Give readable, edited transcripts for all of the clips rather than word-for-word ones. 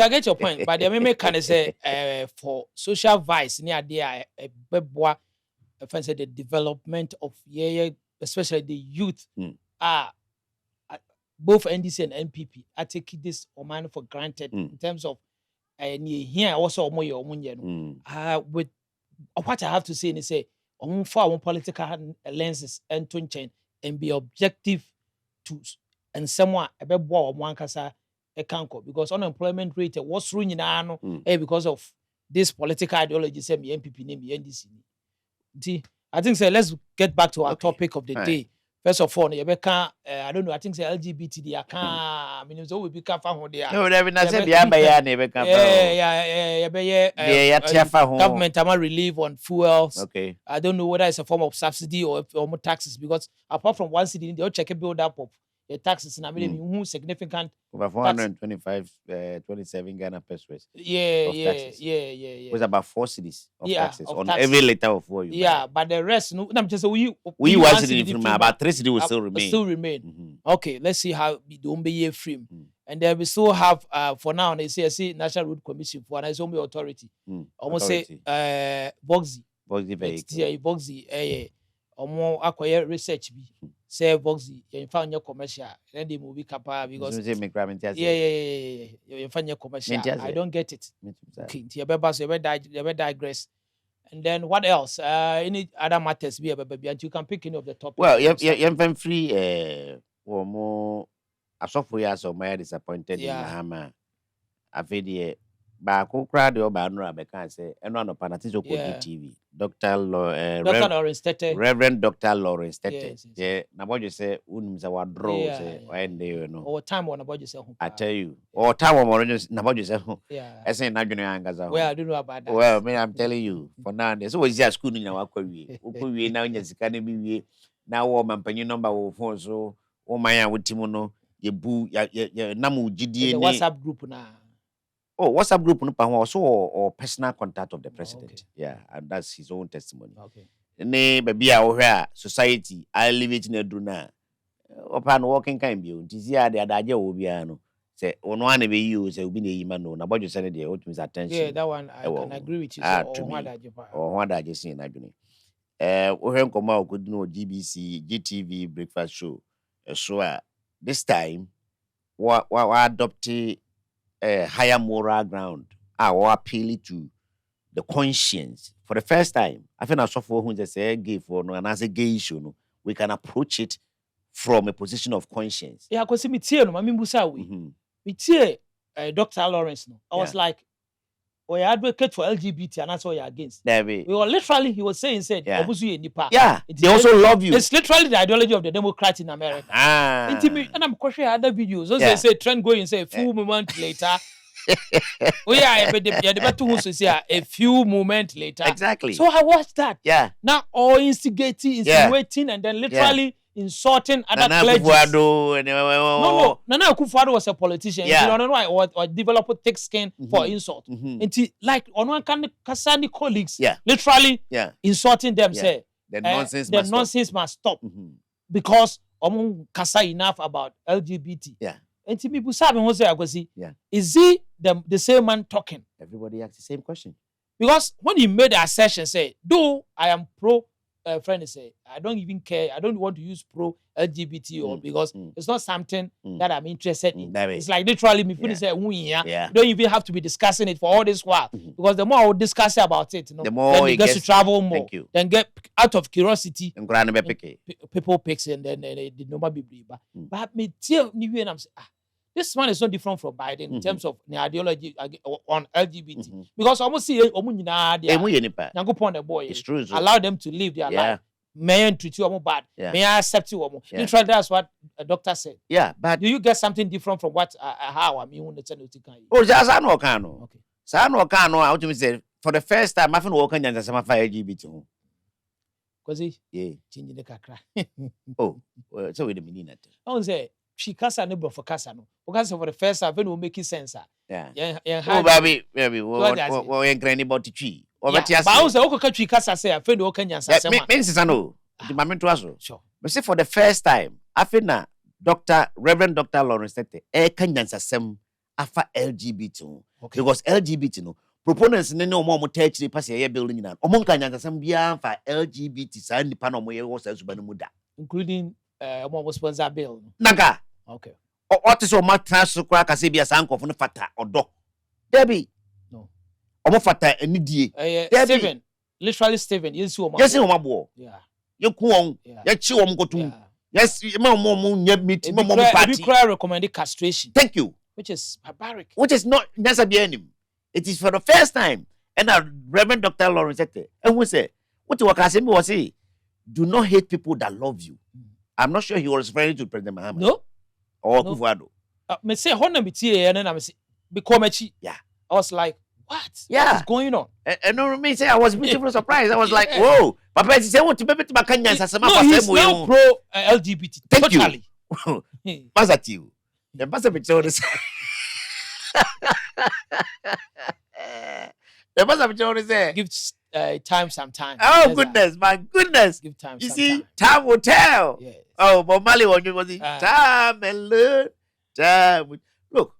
I get your point, but the me can say for social vice near there beboa say the development of especially the youth are both NDC and NPP. I take this Oman for granted in terms of here also with what I have to say is say for political lenses and to change and be objective to and someone a bit more one kasa a canco because unemployment rate was ruining because of this political ideology say me NPP name NDC. I think so let's get back to our topic of the day. First of all, I don't know. I think say LGBT. I can't. I mean, it's always be careful how they are. No, they not say government relief on fuels. Okay. I don't know whether it's a form of subsidy or more taxes because apart from one city, they all check a build up of the taxes and I mean significant. Over 425, 27 Ghana pesos. Yeah. It was about 4 cities of taxes of on taxes. every liter of oil. Yeah, but the rest, no, I'm just we one city from about 3 cities will still remain. Okay, let's see how we don't be free. And then we still have for now they say National Road Commission for an only authority. Almost say Voxy. Voxy acquire research be. Say Voxy, you found your commercial, then the movie capa because you find your commercial. I don't get it. Okay, you digress. And then what else? Any other matters be baby, and you can pick any of the topics. Well, you're free or more as of years or my disappointed in Bahama. I feel but who cried or banner, I can't say, and one of Panatizo TV. Dr. Lawrence Tetteh. Reverend Dr. Lawrence Tetteh. Yeah, now what you say, our draw, when they know. Or time on about yourself. I tell you, or time on about yourself. Yeah, I say, not going to well, I don't know about that. Well, me, I'm telling you, for now, there's always just school in our career. We now in the academy. Now, woman, penny number of phones, so, oh, my, with Timono, you boo, ya Namu GDA. WhatsApp group now. Oh, WhatsApp group also or personal contact of the president. Okay. Yeah, and that's his own testimony. Okay. Ne baby our society, I live it in a druna. Upon walking kind view, Tizia the Adaja will be ano. Say on one be you, say be the man known about you send the ultimate attention. Yeah, that one I can agree with you. Or what I just seen Agony. Ohen Koma could know GBC, GTV breakfast show. So this time what adopted a higher moral ground or appeal to the conscience for the first time. I think I saw for who just say gay for no and as a gay issue, no, we can approach it from a position of conscience. Yeah, because me tear no, I mean Busa we tear Dr. Lawrence no. I was like, we advocate for LGBT and that's what you're against. We were literally, he was saying, yeah, they also love you. It's literally the ideology of the Democrats in America. And I'm questioning other videos. Also, they say trend going, say a few moments later. A few moments later. Exactly. So I watched that. Yeah. Now all instigating, insinuating, and then literally insulting other clergy. No. Nana Akufo-Addo was a politician. Yeah. You don't know or develop thick skin for insult. And like on one kind of Kasani colleagues, literally insulting them. Say the nonsense must stop because kasa enough about LGBT. Yeah. And to people say, is he the same man talking? Everybody asks the same question. Because when he made the assertion, say, though I am pro, friend say, I don't even care. I don't want to use pro LGBT or because it's not something that I'm interested in. It's like literally me putting say, you don't even have to be discussing it for all this while. Because the more I would discuss about it, the more then it gets to travel more. Then get out of curiosity. People picks and then they no more be. But me tell you and I'm saying, this man is not different from Biden in terms of the ideology on LGBT. Because almost see the boy. It's true. Allow them to live their life. May I treat you bad? May I accept you? Literally, that's what a doctor said. Yeah, but do you get something different from what how I mean when it's oh, just I know Kano. Okay. So I know Kano. I want say for the first time I found walking and some LGBT. Because changing the kakra. Oh, so we the meaning that. I want say. She casa no for casa no. Because for the first time, when we make sense. Yeah. Oh, baby. We're going about the tree. But I was a country casa say, I feel no Kenyan. Means no. The moment was sure. But see, for the first time, I feel now, Reverend Dr. Lawrence Tetteh, Kenyan Sassem, afa LGBT ho. Okay. Because LGBT no proponents ne omo touch pass ye building na omo nka nyansasam bia fa LGBT sa nipa na omo ye wo sa suba no mu da, including omo sponsor bill. naga Okay. what is omo trans kura ka se bia sa nkofo no fata odo debi no omo fata anidie Steven, literally Steven, yes omo abo yeah ye ku on ye chi omo kotum yes ma omo nya meet ma omo party we cry recommended castration, thank you, which is barbaric, which is not nyasa bia anim. It is for the first time. And Reverend Dr. Lawrence Tetteh, and we say, what you was say, do not hate people that love you. I'm not sure he was referring to President Muhammad. No. Or Kufuado. Me say honor me and then I say become a chi. Yeah. I was like, what? Yeah. What is going on? And no me say I was beautifully surprised. I was like, whoa. Papa he say what to be to Makanya Sasama. No, he's now pro LGBT. Thank totally. You. Positive. The positive picture. The positive say give time some time. Oh goodness, my goodness. Give time. You see, time will tell. Yes. Oh, but Mali was time and learn. Time. Look.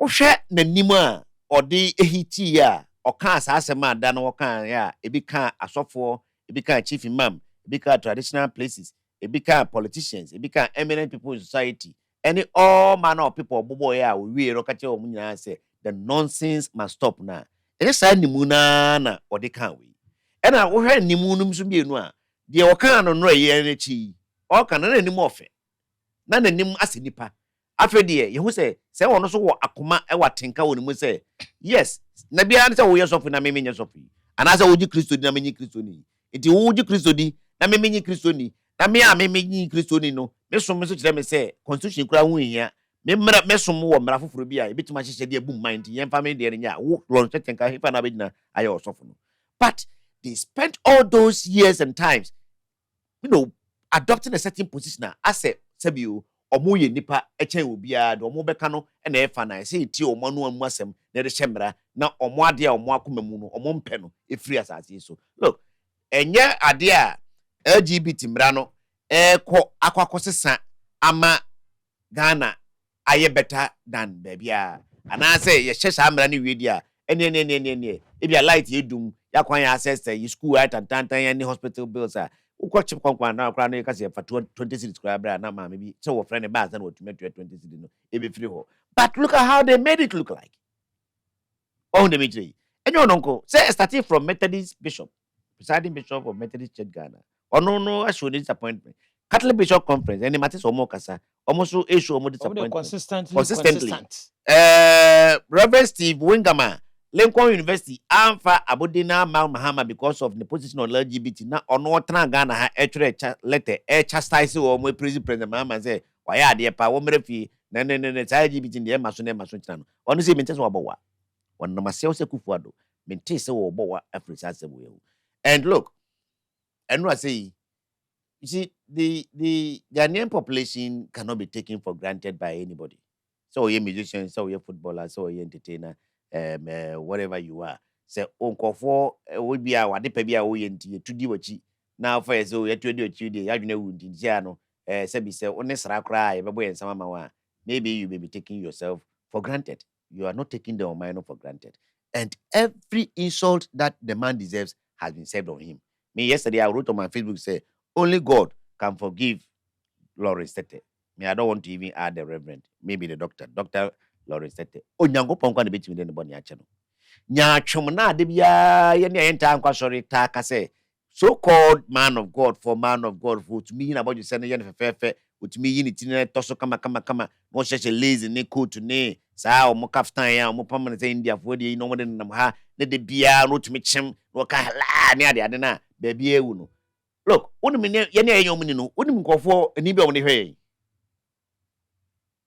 Oshe nanima or the ehiti ya or kan asema dan or kan ya ebika asofo, ebika chief imam, ebika traditional places, ebika politicians, ebika eminent people in society. Any all manner of people bobo ya we rokache o munya say the nonsense must stop now. It is say nimuna na or they can we. And I wo hwe nimunum so bienu a de o kan no ye na chi. O kan na nim ofe. Na nanim ase nipa. Afa de ye hu say wono so wo akoma e watenka wo nimu say yes, na bia na say wo yesofu na memenya sofu. Ana say wo ji Kristo di na menyi Kristo ni. Enti wo ji Kristo di na memenyi Kristo ni. Na me a memenyi Kristo ni no. Me so kire me say constitution kura hu hia. Me mra me som wo mra foforo bi a e betima hyehye de abum mind yen fa me de nya wo Lawrence Tetteh ka hifa na begina aye osofu no. But they spent all those years and times, adopting a certain position as a sabio omo ye nipa echen obia de omo beka no na e fa na say ti omo no amu asem na de hyemra na omo ade a omo akoma mu no omo mpe no e free asase so. Look, enye ade a LGBT mra no akwa ama Ghana aye better than babia. And I say ye shesha mra ni wi dia ene e bia light ye dum ya kwan ya access ye school at tantan any hospital bills a ukwa chip kwan na kwan na ka se fa 20 cities kra bra na ma bi so wo friend ba na wo tumi 20 cities no e be free ho. But look at how they made it look like. On the meeting. And you know, say starting from Methodist bishop, presiding bishop of Methodist Church Ghana. Oh no, I show disappointment. Catholic Bishop Conference, any matters omo kasa, almost so issue omo disappointment. Consistently. Reverend Steve Wingama, Lincoln University, Alpha Abudina Mal Mahama because of the position on LGBT. Now, on what Ghana ha actually letter chastise or more President Mahama say, why are there power refi? No, LGBT in the Mason channel. Honestly, maintains Wabawa. One Namaseo Kufuado, maintains a Wabawa Africa. And look, and what I say. You see, the Ghanaian population cannot be taken for granted by anybody. So you're a musician, so you're a footballer, so you're an entertainer, whatever you are. Say, Uncle for would be our depebia oyenti to do what now for so you're to do what you did. I know in Tiano, Sebi say, honest cry, baby, and some maybe you may be taking yourself for granted. You are not taking the minor for granted. And every insult that the man deserves has been said on him. Me, yesterday, I wrote on my Facebook, say, only God can forgive Lawrence Tetteh. Me, I don't want to even add the reverend. Maybe the doctor. Dr. Lawrence Tetteh. Oh, nyango pon kwa nebeti mi den boni ache no. Nya chomna de bia ye ne enta nkwa sorry ta ka say so-called man of God for to me na about you say ne ye fefe to me yin tin toso kama no sheshe lazy ne coat ne sa o mo kaftan ya o mo pam na say India for de no mo de nam ha ne de bia no to me chem no ka la ne ade na ba bia ewu no. Look, one minute, any no, wouldn't go for an email on the way.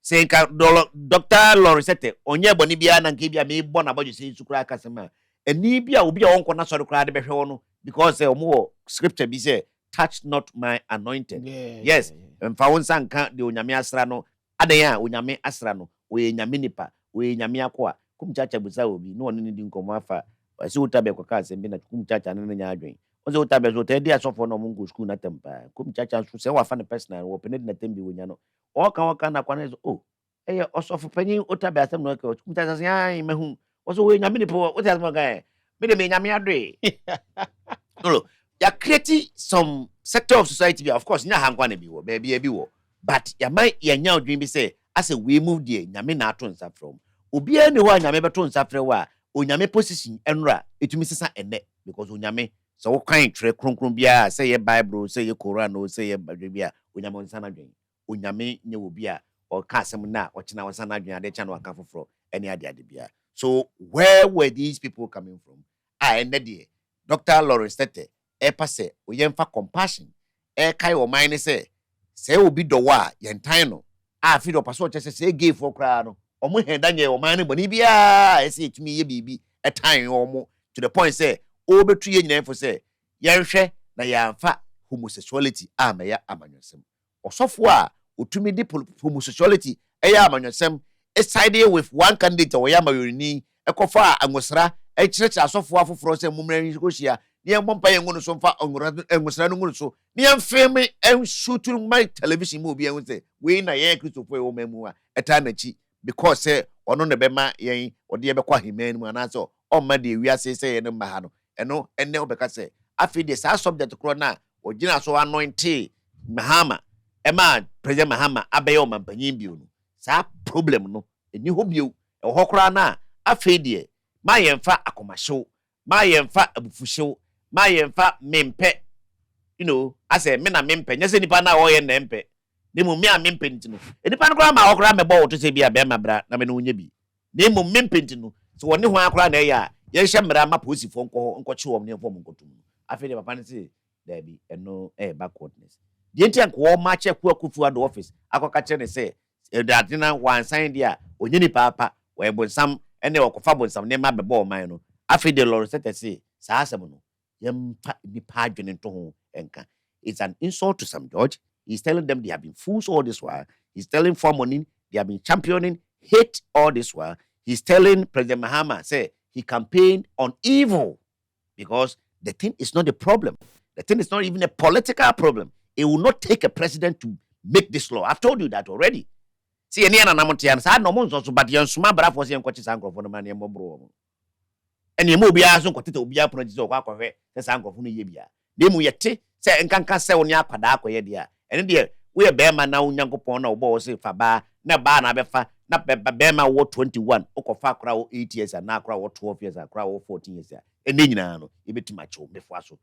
Say, Dr. Lawrence Tetteh, on your bonibia and give me born about you saying to cry customer. And Nibia will be on corner cry the because there are more scripture be say, touch not my anointed. Yes, and found some can't do Nyami Asrano, Adaya, Unyame Asrano, we Nyaminipa, we Nyamiaqua, cum chacha will be no one in Comafa, I saw Tabacas and been at cum chacha and Yadring. Ozo tabe zo te dia sofo no mungu school na tempa kum chacha so se wa fa ne personal wo pene na tembi wo nya no o kan na kwana zo oh also for penny ota be asem no ka kumta say ai mehu also we nyame ni po what asem ga me de me nyame adre no ya create some sector of society of course nya hankwa na bi wo baby bi wo but ya mai ya nya odwin bi say as we move there nyame na ato nsa from obi ani ho nyame beto nsa frɛ wa onyame position enra etumi sesa ene because onyame so wo kan tre kronkron bia say ye bible say ye quran o say ye bia onyame nsa na dwen onyame nye obi a o ka asem na o chena nsa na dwen ade cha na waka foforo ene ade bia. So where were these people coming from? Ene de Dr. Lawrence Tetteh passe o yemfa compassion kai o mind say obi do wa yentan no fi do paso che say gay for kra no omo henda nye o man boni bia say etumi ye bibi etan omo to the point say o betu ye nyina for say yenhwe na yamfa homosexuality meya amanyosem osofo a otumi di homosexuality amanyosem side with one candidate o ya mayorini ekofa angosra chirech asofo afoforo say mumra nkohia ne mbompa ye ngunu so mfa angosra no ngunu so ne film shoot my television mo bia say we na ye Christopher o mamu a eta na chi because say ono ne bema yen ode ye bekwa himani mu ana so o ma de wi ase say ye ne mba ha no eno enne obeka say afi de sa subject kro na ogina so anointed Mahama ema president Mahama abeyo mampanyin bio no sa problem no eni ho bio e ho kra na afi de ma yemfa akomahyew ma yemfa abufuhyew ma yemfa mempe I say me na mempe nyese nipa na wo ye na mempe nemu me a mempe ntino nipa no kra ma okra me bo to se bia be ma bra na me no nya bi nemu mempe ntino so woni ho akra na ya ye hye mra ma posifo nkoche wom ne fom nkotum afi de papa ne say there be eno backwardness the enti anko ma che kwakufu ad office akoka che ne say that na one sign dia onye ni papa we bonsam ene okofa bonsam ne ma be bo man no afi de Lawrence Tetteh say sa asem no yemfa ni pa dwene nto ho enka. It's an insult to some judge. He's telling them they have been fools all this while. He's telling for money they have been championing hate all this while. He's telling President Mahama say he campaigned on evil because the thing is not a problem. The thing is not even a political problem. It will not take a president to make this law. I've told you that already. See, any na namontian sa no monso so but yan suma bra for say enkochi sankofo no man ye mbobro. And ye mo bia so nkotete obia project so kwa kwehwe se sankofo no ye bia. Dem yete se enkanka se oni akwada akoye dia. Ene de we be ma na onyankopon na obo se fa ba na ba na befa na be ma wo 21 okofa akra wo 8 years na akra wo 12 years akra wo 14 years. Ene nyina no e betima cho befo aso.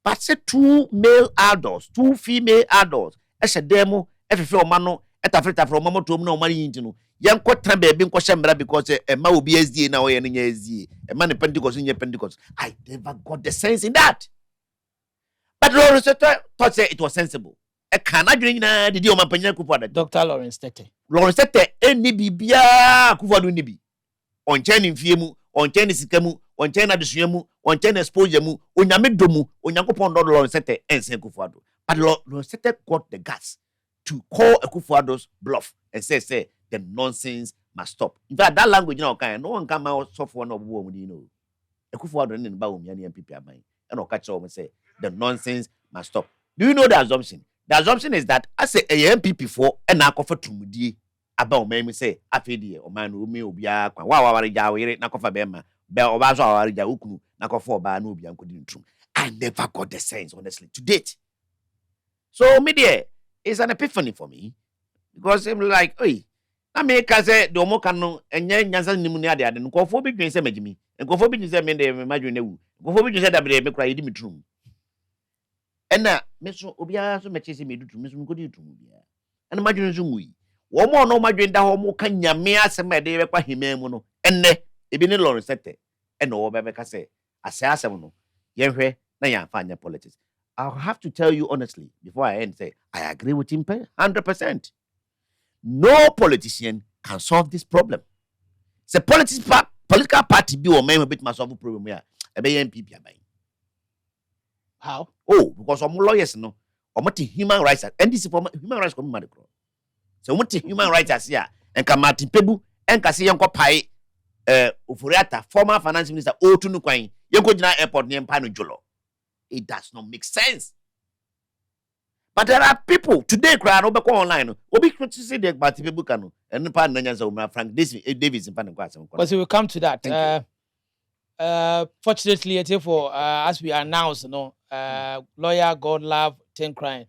But say 2 male adults, 2 female adults, demo efefe oma no etafreta from mama to na oma yin no yenko tra baby nko shembra because ma obi SDA na oye nya SDA ma ne Pentecost nya Pentecost. I never got the sense in that. But Lawrence Tetteh thought say it was sensible. E kana dwene nyina didi o mampanya kufu da Dr. Lawrence Tetteh. Lawrence Tetteh eni bibia kufu adu ni bi. Onche ni mfie mu, onche ni sika mu, onche na desua mu, onche na exposure mu, onyame domu, onyankopon do Lawrence Tetteh ense kufu adu. But Lawrence Tetteh got the guts to call Akufo-Addo's bluff and say the nonsense must stop. In fact, that language no one come out soft one of woman, you know. Akufo-Addo and Baumyani and people mind. And catch and say the nonsense must stop. Do you know the assumption? The assumption is that I say a MPP for and I offer to Mudi about me say Afidi or man who may be a Nakofa Bema, Bell Obazo or Yaukunu, Nakofo Banubi and couldn't true. I never got the sense, honestly, to date. So, media. It's an epiphany for me because I'm like, hey, I make us say the Omokano and Yansan Nimunia and Kofobik didn't say me, and Kofobik didn't say me, imagine you. Kofobik said that they make cry Dimitrum. And now, Mr. Obia so much as me to Miss Mugodi to Mubia. And imagine Zumi. One more no margin that homo can yamia some day by him, and ne, even in Lawrence Tetteh, and no Babeka say, I say, Asamono, Yenwe, Nayan find your politics. I'll have to tell you honestly, before I end, say, I agree with him 100%. No politician can solve this problem. It's a political party be or may bit solve the problem here. A MPP. How? Oh, because some lawyers know, or what human rights, and this is for human rights coming. So what human rights are here, and Kamati Pebu, and Kasiyanko Pai, Ufuriata, former finance minister, Otunu Kwai, Yoko Airport near Pano Jolo. It does not make sense. But there are people today crying over online. Obi criticizing the Bati people cano. And pan nanya my Frank Davis in Panaquas. Because we will come to that. Fortunately, as we announced, lawyer Godlove Tenkorang,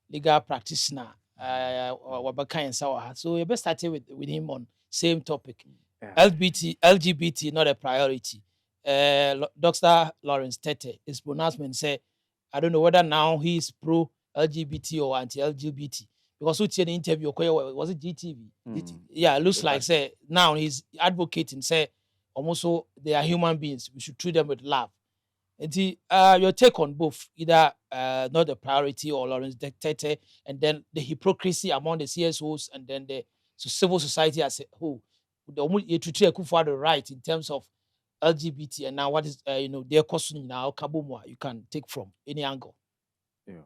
legal practitioner, so we best started with him on same topic. LGBT not a priority. Dr. Lawrence Tetteh, his pronouncement say, I don't know whether now he is pro LGBT or anti-LGBT. Because who the interview was it GTV? Yeah, it looks like say now he's advocating say almost so they are human beings. We should treat them with love. And your take on both, either not the priority or Lawrence Tetteh, and then the hypocrisy among the CSOs, and then the civil society as a whole. You to take for the right in terms of LGBT, and now what is their question now? Kabumwa you can take from any angle. Yeah.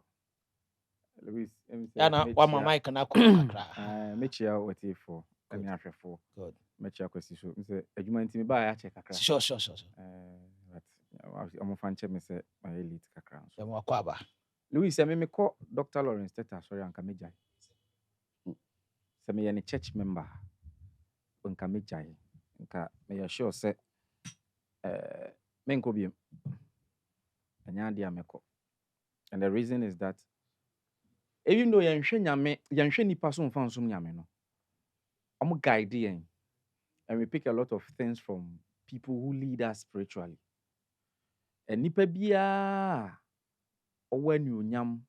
Louis, One my mic and I could make you what if for any after for good. Make you question so say adwuma ntimi ba ya check kakra. Sure. But I'm fan check me say my elite kakra. So mo kwaba. Louis, me call Dr. Lawrence Tetteh sorry anka me jai. Say me any church member anka me jai. Anka me sure say me nko bi anya dia me ko. And the reason is that even though yanhwe nipa so mfa nsom nyame no omo guide yen, and we pick a lot of things from people who lead us spiritually. And nipa bia owani onyam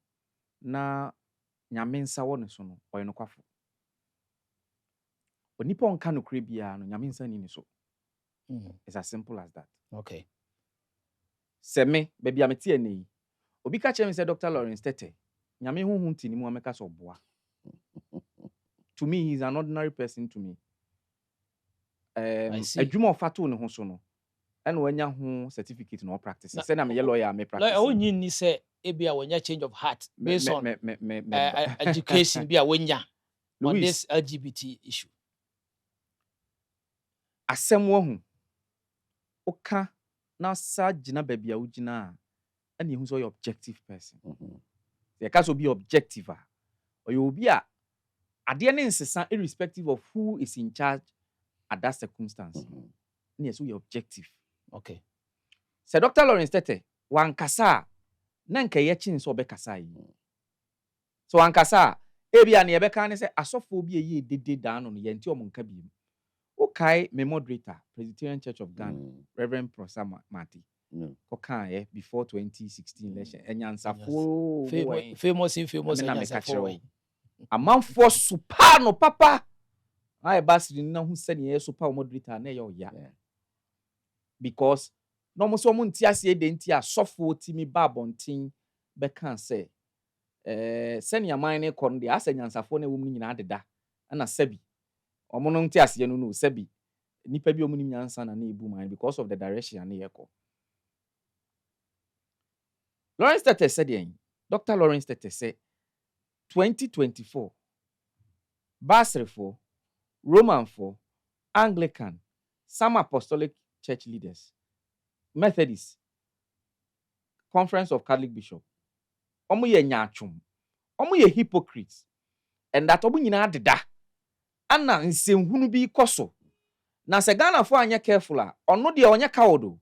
na nyame nsa wo ne so no oye no kwafo. Onipa onka no kre bia no nyame nsa ni ne so. It's as simple as that. Okay. Se me baby ameti eni obi ka chere me say Dr. Lawrence Tetteh nyame hu ntini mu ameka so boa. To me he's an ordinary person to me. Adwuma ofato ne ho so no and wanya ho certificate no practice say na me lawyer me practice lawyer onyi ni say ebia wanya change of heart based on education bia wanya on this LGBT issue. Asem wo hu oka na sa gina babia wo gina and you so your objective person. They can so be objective. Or you will be a ade ne nsesa irrespective of who is in charge at that circumstance. Yes, we objective. Okay. So Dr. Lawrence Tetteh, wan kasa na nka ye chin so be kasa yi. So wan kasa e bia na ye be kan ne say asofo bi ye dede dan no ye nti omonka bi. Okay, my moderator, Presbyterian Church of Ghana, Reverend Professor Mati. Okay, before 2016 election. Enyansafo famous Enyansafo. A man for super no papa. I basri na hu se ne super moderator na ye ya. Because no mo so mo ntiase de ntia sofo timi ba bontin be kan say senior mine kon de asenyansafo na wum nyina adeda na sabi omo no ntiase no no sabi nipa bi omunim nyansa na ebu man because of the direction na yeko. Lawrence Tetteh said, Dr. Lawrence Tetteh said, 2024, Basel 4, Roman 4, Anglican, some Apostolic Church leaders, Methodist, Conference of Catholic Bishops, omo ye nyachum, omo ye hypocrites, and that omo nyina adeda, ana nsenhunu bi koso. Na se Ghana fo anya careful a, ono de onya kawodo.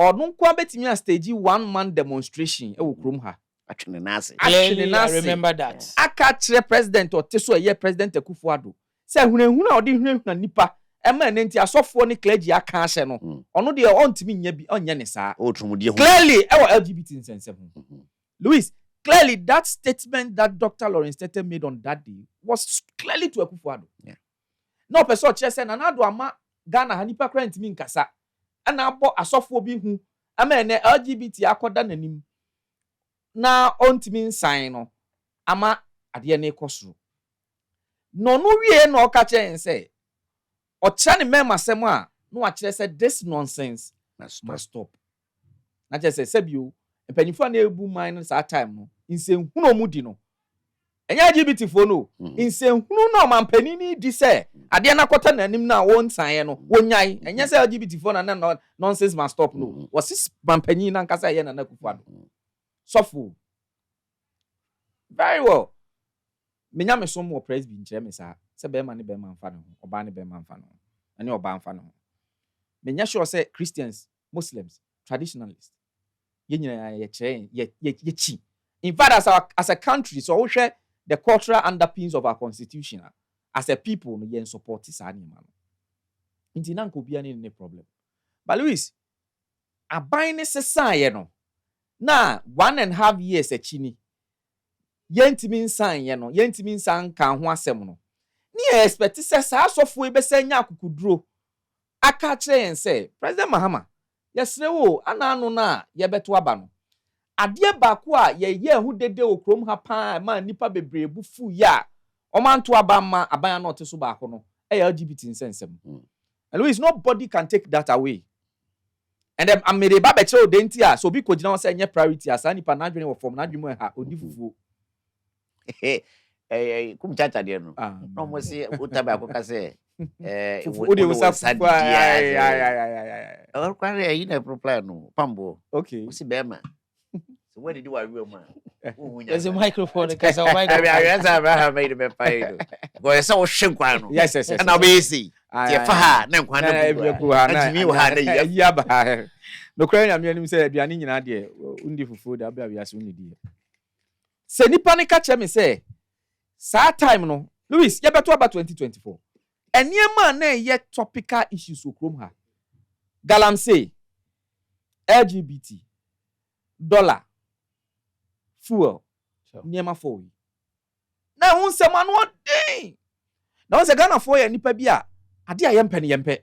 Odun kwa betimi a stage 1 man demonstration e wo krom ha. Atwene nase. I remember that. Aka kire president or teso ye president Akufo-Addo. Se hunehunu a odi hunehunu nipa e ma nenti asofo ni clergy aka ahye no. Ono de ontimi nya bi onye ne saa. Clearly e wo LGBT nsense ho. Louis, clearly that statement that Dr. Lawrence Tetteh made on that day was clearly to Akufo-Addo. Yeah. No person chere say na do ama Ghana ha nipa kra ntimi nkasa. Ana abo asofo bi hu ama ne LGBT akoda nanim na ontimi nsan no ama ade ne ekosoro no wie no ka chen say o kire ne mema sem a no a kire say this nonsense must stop na je say sebio empanifo na ebu man no sa time no insen hunu mu di no enya LGBT fo no insen hunu no mampani ni di say ade na kota nanim na won san no wonyai enya say LGBT fo na nonsense must stop no was mampani na nkasa ye na Akufo-Addo sofo very well. Menya me som wo presby nkyere me sa se be ma ne be ma mfa ne ho oba ne be ma mfa ne ho ani oba mfa ne ho me nya sure say Christians, Muslims, traditionalists ye nyina ye kire ye chi. In fact, as a country, so we share the cultural underpinnings of our constitution. As a people, we yen support this animal. Inti nan ko bia any problem. But Louis, aban ne sesa no. Na 1.5 years chini. Yentimi nsan ye no, yentimi nsan kan ho asem no. Ni expect say sa asofo e be sanya akukuduro. Aka kire yen say, President Mahama, yesre wo ananu na ye beto aba no. Adeɛ baako a ye hu dede okrom ha pa ma nipa bebre bufu ya omanto aba ma aban na oteso baako no LGBT nsensem. And Louis, nobody can take that away. And then I made a babe cho dentia so bi ko gina say nye priority asa nipa na adwene wo form na adwene ha odi fufu. Kum chacha de no. No mo se utaba ko ka say odi wo sa fufu. Or kware yi na problem no pambo. Okay. Usi bema. So where did you are real man? There's a microphone because a microphone. Abraham made me pay. Go so shikwa no. Yes. And I'll be easy. Tie fa na nkwa na mi wo ha na ya ba. No kran ya me say aduane nyina de undi fufu da bia wiase unni die. Se nipa ne ka che me say sa time no Louis ye beto about 2024. Eniema na ye topical issues okrom ha. Galamsey, LGBT, dollar, fuel, niema for we. Na hun se manu dey. Na hun se Ghana for ye nipa bia ade a yempe.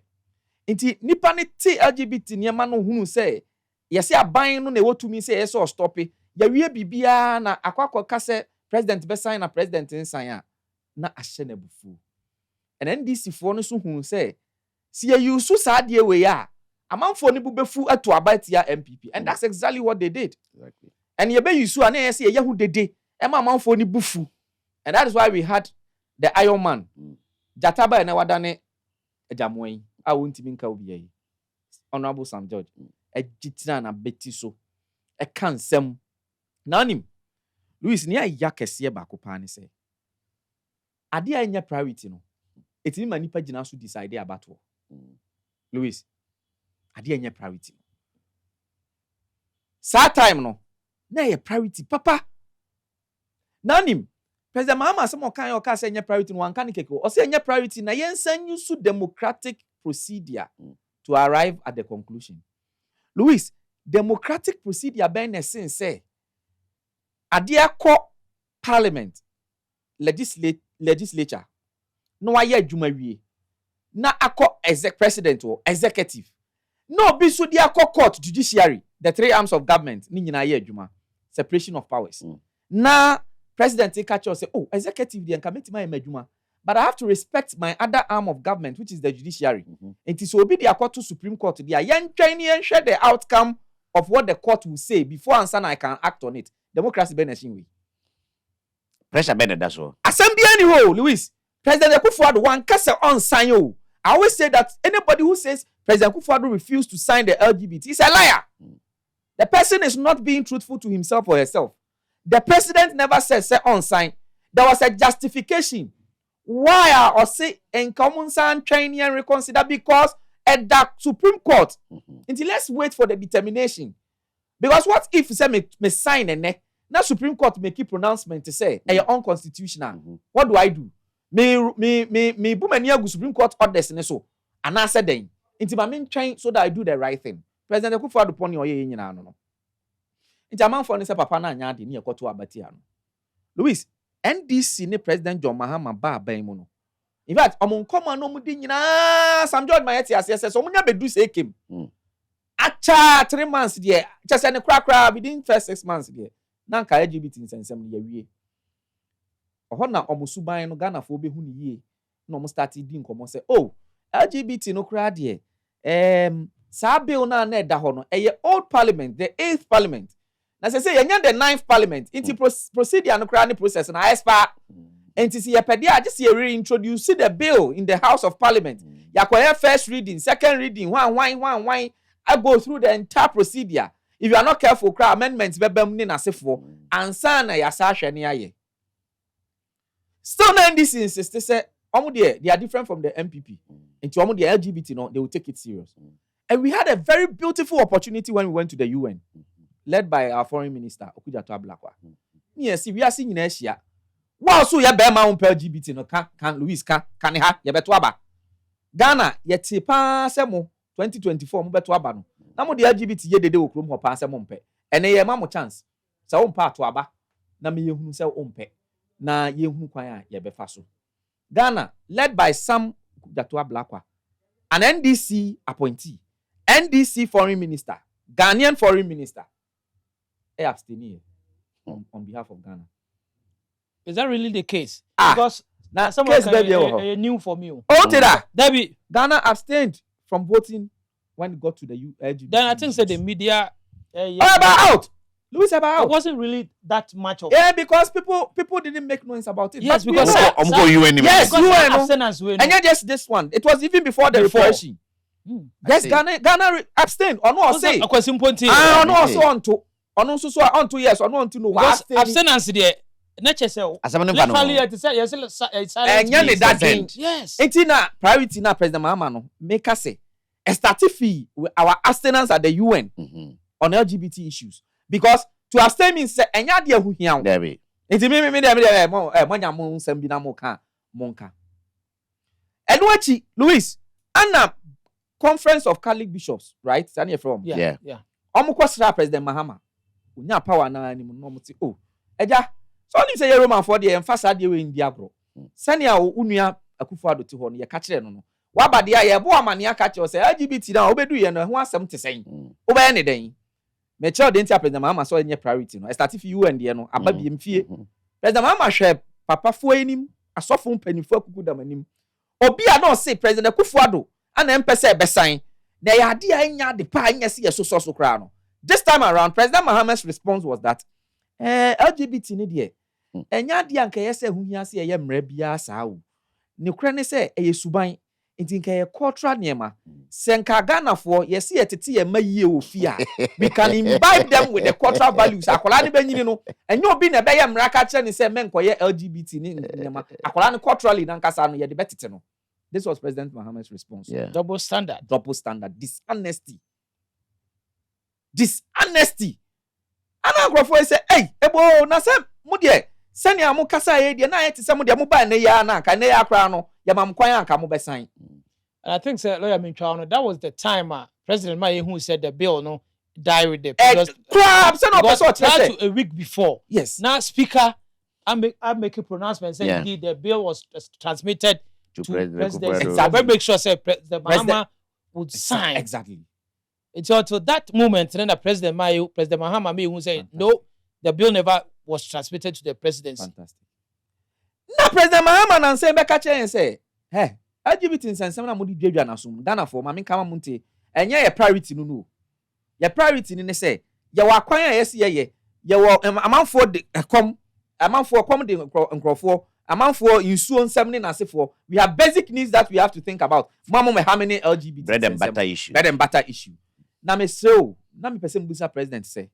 Nti nipa ne ti LGBT niema no hunu se yesi aban no na wotumi se yeso stop ya wie bibia na akwakọ se president be sign na president nsan a na ahye na bufu. And NDC for no so hunu se si ye use sa de we ya amanfo ne bu befu ato abatia MPP, and that's exactly what they did. Exactly. And ye be use an say ye hu dede e ma amanfo ne bufu. And that is why we had the Iron Man. Jataba na wadane ejamoyi a wontimi nka obi yi. Honorable Sam George ejitina na beti so e kan sem nanim Louis ni aya kese ba ko pa ne se ade anya priority no etimi manipa gina so decide about wo. Louis ade anya priority sa time no na ye priority papa nanim President Mahama some kan o ka say anya priority no anka ne keke o say anya priority na yensan use democratic procedure to arrive at the conclusion. Louis, democratic procedure ben essence say adia ko parliament legislature no aye adwuma wie na akọ president or executive no be so dia court judiciary, the three arms of government ni nyina aye adwuma, separation of powers. Na president take catch us say, oh, executive dey nka metima aye adwuma, but I have to respect my other arm of government, which is the judiciary. It is obi the court to Supreme Court. They are yen share the outcome of what the court will say before answer I can act on it. Democracy be nation way. Pressure be that's all. Assembly anyhow, Louis. President Akufo-Addo one kase on sign you. I always say that anybody who says President Akufo-Addo refused to sign the LGBT is a liar. The person is not being truthful to himself or herself. The president never said say on sign. There was a justification. Why or say in common sense training and reconsider because at the Supreme Court until let's wait for the determination. Because what if say me sign and now Supreme Court make a pronouncement to say you're unconstitutional. What do I do? Me bumania go Supreme Court orders and so and I said then into my main train so that I do the right thing. President Akufo-Addo pon your ye nyina no. Into man for say papa na anya de ne ekoto abati ano. Louis NDC ne President John Mahama ba ban mu no. In fact, among common no mu di nyina Sam George Mayeti asese so munya bedu se kem. Acha 3 months there. Just say ne kra within first 6 months there. Na nka LGBT nsensem ne yawie. Oho na omusuban no Ghana fo be hu ne yie. Na omo start di nkomo say, "Oh, LGBT no kra there. Sa bill na eda ho no eye old parliament, the 8th parliament. Na say yenya the 9th parliament. Inti procedure no kra ne process na expire. Inti si yepede a just ye reintroduce the bill in the House of Parliament. Yakoye first reading, second reading, one. I go through the entire procedure. If you are not careful, kra amendments bebem ni na sefo. Ansa na yasa hwe ne aye. Still na NDC insist say They are different from the MPP. Into the LGBT, no, they will take it serious. And we had a very beautiful opportunity when we went to the UN, led by our foreign minister, Okujato Ablakwa. Yes, we are seeing in Asia. Wow, so ya be ma LGBT no can Louis can ha ye beto aba. Ghana ye te pa asemo 2024 mo beto aba no. Na mo de LGBT ye dede okrom ho pa asemo mpe. Ene ye ma mo chance. Sa wo mpa ato aba na me ye hunu se wo mpe. Na ye hunu kwan a ye befa so. Ghana led by Sam Okujato Ablakwa, an NDC appointee, NDC foreign minister, Ghanaian foreign minister, abstaining on behalf of Ghana. Is that really the case? Because now someone new for me. Debbie, Ghana abstained from voting when it got to the LGBT. Then I think that the media out. Louis about it wasn't really that much of because people didn't make noise about it. Yes, because I'm going UN. Yes, UN. And not just this one. It was even before the repression. Yes, Ghana abstained or no say. A question point here. No so on to yes or no on to no. Abstinence there. Literally, yes. It's priority now, President Mahama no make us say a starting fee with our abstinence at the UN on LGBT issues. Because to abstain means say enya dia hu hia. Debbie. It's me monya mo nsem bi na mo ka monka. Eno achi Louis Anna Conference of Catholic Bishops, right? Sani from. Yeah. Omo kwasra President Mahama. Unya power na ni mo no mo ti eja so ni say Roman for the emphasize dey we India bro. Sani a unua Akufo-Addo ti ho no ye ka kire no. Wa ba de a ye bo amane aka kire say LGBT na obedu ye no ho asem te sen. Obe ne den. Me tell the President Mahama so any priority no. I start if you and the no aba bi mfie. President Mahama hwe papa fo enim asofo mpanifo akuku dam anim. Obi a no say President Akufo-Addo ana empese besan. Na ya ade anya de pa anya se yeso so kra no. This time around President Mahama's response was that LGBT ni de enya de anka yese hu hia se ye mra bia saa wo. Ne kra ne se eye suban nti nka ye cultural niema senka Ghana for yesi yetete ye maye ofia we can imbibe them with the cultural values akola ne banyini no enyo obi na be ye mra ka kire ne se menkoye LGBT ni niema akola ne culturally na nkasa no ye de betete no. This was President Mahama's response. Yeah. Double standard, dishonesty. Ana grofo say hey ebo na se mu de sani amu kasa ye de na ye te se mu de mu ba ne ya na ka ne ya kra no ya mam kwan anka mu besan. And I think lawyer Minchano, that was the time President Maye who said the bill no die with the because a week before. Yes. Now Speaker I make a pronouncement saying indeed the bill was transmitted to President. Exactly. Make sure the Mahama would sign. Exactly. It's until that moment then the President Mahama May who said no, the bill never was transmitted to the presidency. Fantastic. Now President Mahama and say back and say, hey, LGBT nsensem na modi dwadwa na so Ghana for ma menka munte enye ye priority no. Ye priority ni say ye wa kwan a yesi ye wo amanfo de amanfo kom de nkrofo amanfo insuo nsem ni nasefo. We have basic needs that we have to think about. Mama me how many LGBT bread and butter issue. Na me so na me person busa president say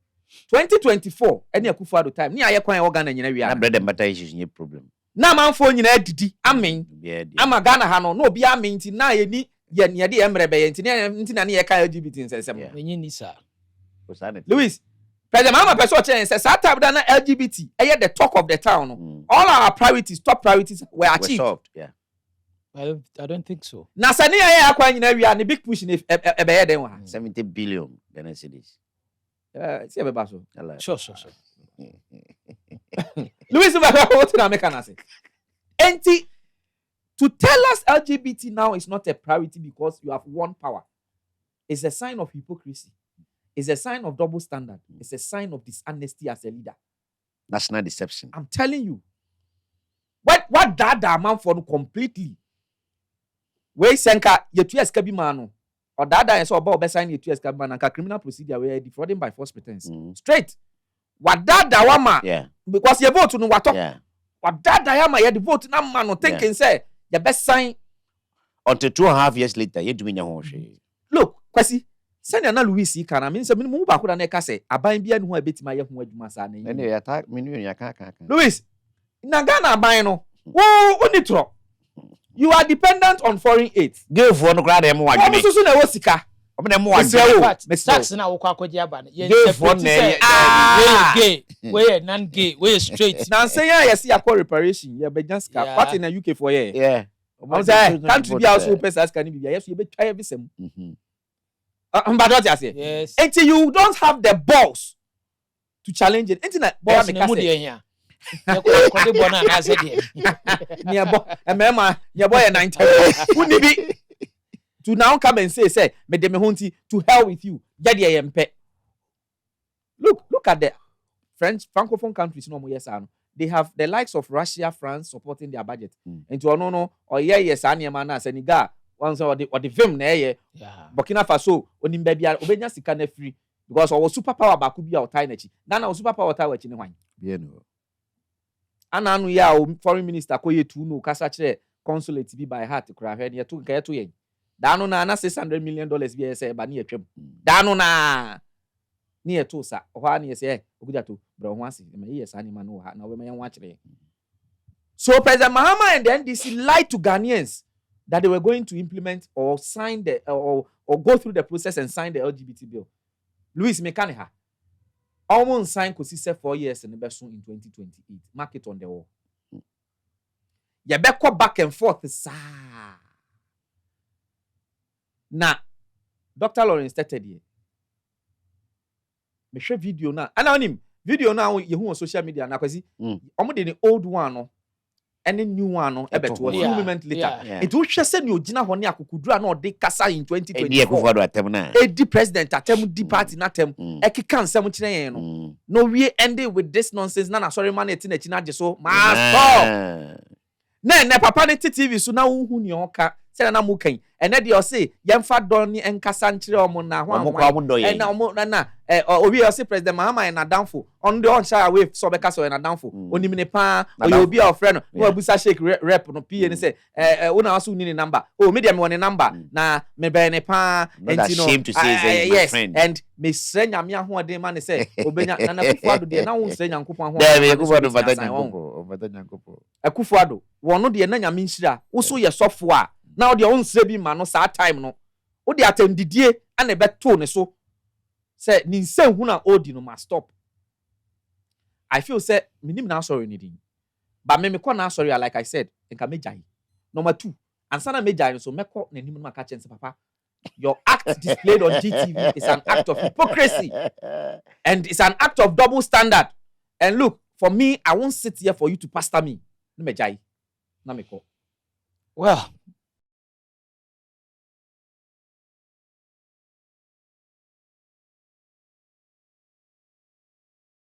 2024 any Akufo-Addo time ni aye kwan e Ghana nyina wi na bread and butter issue nye problem. Na manfo nyina didi amen ama Ghana ha no no obi amen ti na ye ni ye de emrebe ye nti na ye ka LGBT nsensem enyi ni sir Louis President Mahama person chen say sata na LGBT eye the talk of the town no. All our top priorities were achieved. Yeah. Well, I don't think so. Na sani aye akwa nyina wi a big push ni ebe ye den wa 70 billion Ghana cedis. See ebe ba so. Sure. Louis what na make an say. Enti to tell us LGBT now is not a priority because you have won power. It's a sign of hypocrisy. It's a sign of double standard. It's a sign of dishonesty as a leader. National deception. I'm telling you. What that man for completely. We senka yetu eskabi mano. Or that so about sign yetu eskabi man and criminal procedure where defrauding by false pretense. Straight. What that wama. Yeah. Because you vote no what. Yeah. What that yama you vote na man no thinking say the best sign until 2.5 years later you do me ho hwe. Look, kwesi send na Louis kana mean say mu ba ko na ka say aban bia ne ho abetima ye ho adwuma sa na. Ene ya ta menu ya ka. Louis na Ghana aban no wo ni tro You are dependent on foreign aid. Gay for no grad emo Omo adwene. susu na wo sika. Omo na emo adwene. Tax na wo kwakoje aba na. Gay for na gay. We non gay, we straight. Now say yeah, yes, you call reparation. Yeah, but just Yeah. what in the UK for yeah. Yeah. I say country be also pesa can be yes, you be try every sem. But what you say? Yes. Until you don't have the balls to challenge it. Until that boy Boss make na mu say. de hia. Ya ko de bona na say de. Near boy, near boy 90. Who need be to now come and say me de me hunti to hell with you. Jadi yempe. Look at the French francophone countries no more yes ano. They have the likes of Russia, France supporting their budget. And to no or yes aniema na Senegal once or the film na yeah. Burkina Faso onim bia obenya sika na free because our superpower ba ku bia o tai na chi. Na na superpower ta wa chi ne hwan. Bien no. Ana anu ya o foreign minister ko yetu no kasa kire consulate bi by heart kura hwe ne yetu nka yetu yen. Da no na $600 million bi say ba ne yetwam. Da no na ni yetu sa hwa ne say okuja to bro ho ase me yes anima no ha na we me yan wa kire. So President Mahama and the NDC lied to Ghanaians that they were going to implement or sign the or go through the process and sign the LGBT bill. Louis Mekaneha almost signed Kosise 4 years in the best in 2028. Mark it on the wall. You better back and forth. Now, Dr. Lawrence Tetteh, me share video now. Anonym video now you on social media now because the old one no. Any new one no ebe to a few moments later. It will say you jina ho ne akukudura na ode kasa in 2024. Edi president atem di party na tem ekeka nsem kire yen no. No we ending with this nonsense na sorry man eti na china so ma stop. Na papa ne TV so na hu ni oka say na mu kan ene de o say yemfa don ni enkasa nkire omo na ho and na omo na obi o say president Mahama na danfo on the on shy away so be kasa na danfo onim ne pa obi a friend no abusa shake rep no pa ni say una aso ni number me dem won number na me be ne pa and yes and me sre nyame ahoden ma ne say obenya na Kufuado de na won sre nyankopon ho Kufuado fata nyankopon Kufuado wono de na nyame nhira wo so ye sofo a now the own sebi man no sa time no o de atendidie ana beto ne so say ni nsen hu na odi no must stop. I feel say minim na sorry ni din but me ko na sorry like I said nka mejai. Number 2 ansa na mejai so meko na nim no maka chense papa your act displayed on GTV is an act of hypocrisy and it's an act of double standard. And look, for me I won't sit here for you to pastor me. No mejai na meko. Well,